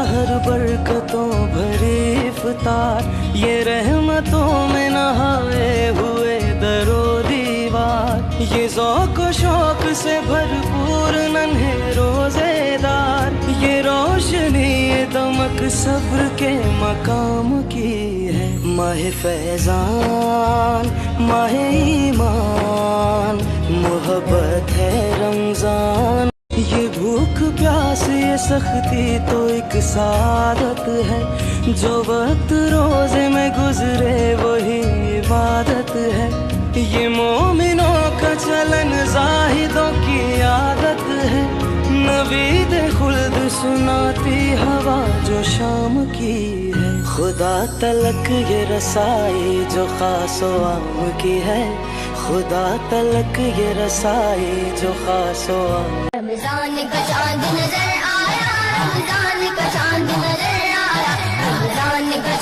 سحر برکتوں بھری افطار، یہ رحمتوں میں نہائے ہوئے در و دیوار، یہ ذوق و شوق سے بھرپور ننھے روزے دار، یہ روشنی یہ دمک صبر کے مقام کی ہے۔ ماہ فیضان، ماہ ایمان، محبت ہے رمضان، یہ بھوک پیاس یہ سختی تو ایک سعادت ہے، جو وقت روزے میں گزرے وہی عبادت ہے، یہ مومنوں کا چلن زاہدوں کی عادت ہے، نوید خلد سناتی ہوا جو شام کی ہے، خدا تلک یہ رسائی جو خاص و عام کی ہے، خدا تلک یہ رسائی جو خاص و عام۔ رمضان کا چاند نظر آیا، رمضان کا چاند نظر آیا، رمضان کا